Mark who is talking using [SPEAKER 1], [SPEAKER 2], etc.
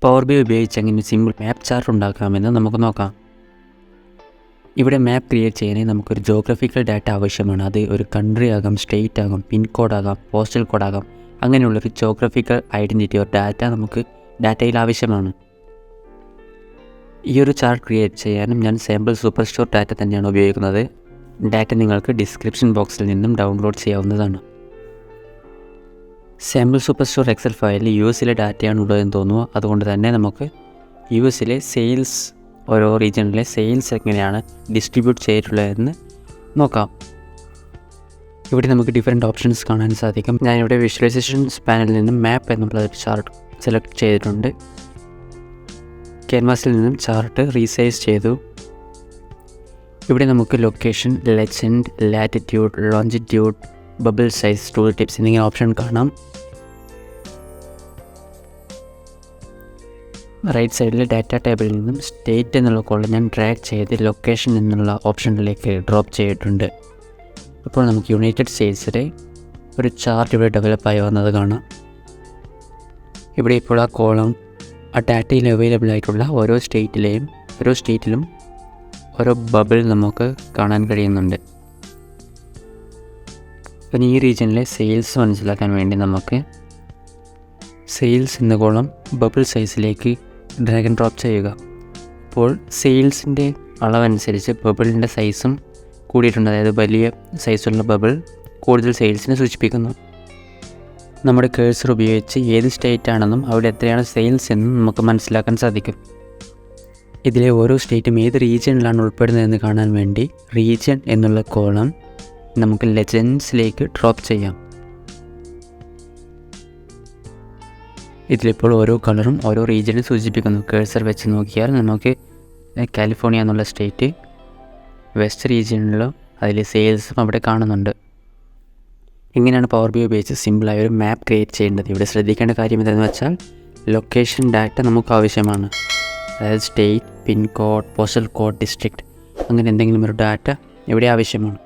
[SPEAKER 1] Power B ഉപയോഗിച്ച് എങ്ങനെ simple മാപ്പ് chart ഉണ്ടാക്കാമെന്ന് നമുക്ക് നോക്കാം. ഇവിടെ മാപ്പ് ക്രിയേറ്റ് ചെയ്യാനായി നമുക്കൊരു ജോഗ്രഫിക്കൽ ഡാറ്റ ആവശ്യമാണ്. അത് ഒരു കൺട്രി ആകാം, സ്റ്റേറ്റ് ആകാം, പിൻ കോഡാകാം, പോസ്റ്റൽ കോഡാകാം. അങ്ങനെയുള്ളൊരു ജോഗ്രഫിക്കൽ ഐഡൻറ്റിറ്റി ഒരു ഡാറ്റ നമുക്ക് ഡാറ്റയിൽ ആവശ്യമാണ്. ഈ ഒരു ചാർട്ട് ക്രിയേറ്റ് ചെയ്യാനും ഞാൻ സാമ്പിൾ സൂപ്പർ സ്റ്റോർ ഡാറ്റ തന്നെയാണ് ഉപയോഗിക്കുന്നത്. ഡാറ്റ നിങ്ങൾക്ക് ഡിസ്ക്രിപ്ഷൻ ബോക്സിൽ നിന്നും ഡൗൺലോഡ് ചെയ്യാവുന്നതാണ്. സാമ്പിൾ സൂപ്പർ സ്റ്റോർ എക്സൽ ഫയലിൽ US ഡാറ്റയാണ് ഉള്ളതെന്ന് തോന്നുന്നു. അതുകൊണ്ട് തന്നെ നമുക്ക് US സെയിൽസ്, ഓരോ റീജിയണിലെ സെയിൽസ് എങ്ങനെയാണ് ഡിസ്ട്രിബ്യൂട്ട് ചെയ്തിട്ടുള്ളതെന്ന് നോക്കാം. ഇവിടെ നമുക്ക് ഡിഫറെൻറ്റ് ഓപ്ഷൻസ് കാണാൻ സാധിക്കും. ഞാനിവിടെ വിഷ്വലൈസേഷൻസ് പാനലിൽ നിന്നും മാപ്പ് എന്നുള്ള ഒരു ചാർട്ട് സെലക്ട് ചെയ്തിട്ടുണ്ട്. ക്യാൻവാസിൽ നിന്നും ചാർട്ട് റീസൈസ് ചെയ്തു. ഇവിടെ നമുക്ക് location, legend, latitude, longitude, bubble size, tool tips എന്നിങ്ങനെ ഓപ്ഷൻ കാണാം. റൈറ്റ് സൈഡിൽ ഡാറ്റ ടേബിളിൽ നിന്നും സ്റ്റേറ്റ് എന്നുള്ള കോളം ഞാൻ ഡ്രാഗ് ചെയ്ത് ലൊക്കേഷൻ എന്നുള്ള ഓപ്ഷനിലേക്ക് ഡ്രോപ്പ് ചെയ്തിട്ടുണ്ട്. അപ്പോൾ നമുക്ക് യുണൈറ്റഡ് സ്റ്റേറ്റ്സിലെ ഒരു ചാർട്ട് ഇവിടെ ഡെവലപ്പായി വന്നത് കാണാം. ഇവിടെ ഇപ്പോൾ ആ കോളം ആ ഡാറ്റയിൽ അവൈലബിൾ ആയിട്ടുള്ള ഓരോ സ്റ്റേറ്റിലും ഓരോ ബബിൾ നമുക്ക് കാണാൻ കഴിയുന്നുണ്ട്. പിന്നെ ഈ റീജിയനിലെ സെയിൽസ് മനസ്സിലാക്കാൻ വേണ്ടി നമുക്ക് സെയിൽസ് എന്ന കോളം ബബിൾ സൈസിലേക്ക് ഡ്രാഗ് ആൻഡ് ഡ്രോപ്പ് ചെയ്യുക. അപ്പോൾ സെയിൽസിൻ്റെ അളവനുസരിച്ച് ബബിളിൻ്റെ സൈസും കൂടിയിട്ടുണ്ട്. അതായത് വലിയ സൈസുള്ള ബബിൾ കൂടുതൽ സെയിൽസിനെ സൂചിപ്പിക്കുന്നു. നമ്മുടെ കേഴ്സർ ഉപയോഗിച്ച് ഏത് സ്റ്റേറ്റ് ആണെന്നും അവിടെ എത്രയാണ് സെയിൽസ് എന്നും നമുക്ക് മനസ്സിലാക്കാൻ സാധിക്കും. ഇതിലെ ഓരോ സ്റ്റേറ്റും ഏത് റീജിയനിലാണ് ഉൾപ്പെടുന്നതെന്ന് കാണാൻ വേണ്ടി റീജിയൻ എന്നുള്ള കോളം നമുക്ക് ലെജൻഡ്സിലേക്ക് ഡ്രോപ്പ് ചെയ്യാം. ഇതിലിപ്പോൾ ഓരോ കളറും ഓരോ റീജിയനെ സൂചിപ്പിക്കുന്നു. കേഴ്സർ വെച്ച് നോക്കിയാൽ നമുക്ക് കാലിഫോർണിയ എന്നുള്ള സ്റ്റേറ്റ് വെസ്റ്റ് റീജിയനിലും അതിൽ സെയിൽസും അവിടെ കാണുന്നുണ്ട്. ഇങ്ങനെയാണ് പവർ ബി ഉപയോഗിച്ച് സിമ്പിളായ ഒരു മാപ്പ് ക്രിയേറ്റ് ചെയ്യേണ്ടത്. ഇവിടെ ശ്രദ്ധിക്കേണ്ട കാര്യം എന്താണെന്ന് വെച്ചാൽ ലൊക്കേഷൻ ഡാറ്റ നമുക്ക് ആവശ്യമാണ്. അതായത് state, pin code, postal code, district അങ്ങനെ എന്തെങ്കിലും ഒരു ഡാറ്റ ഇവിടെ ആവശ്യമാണ്.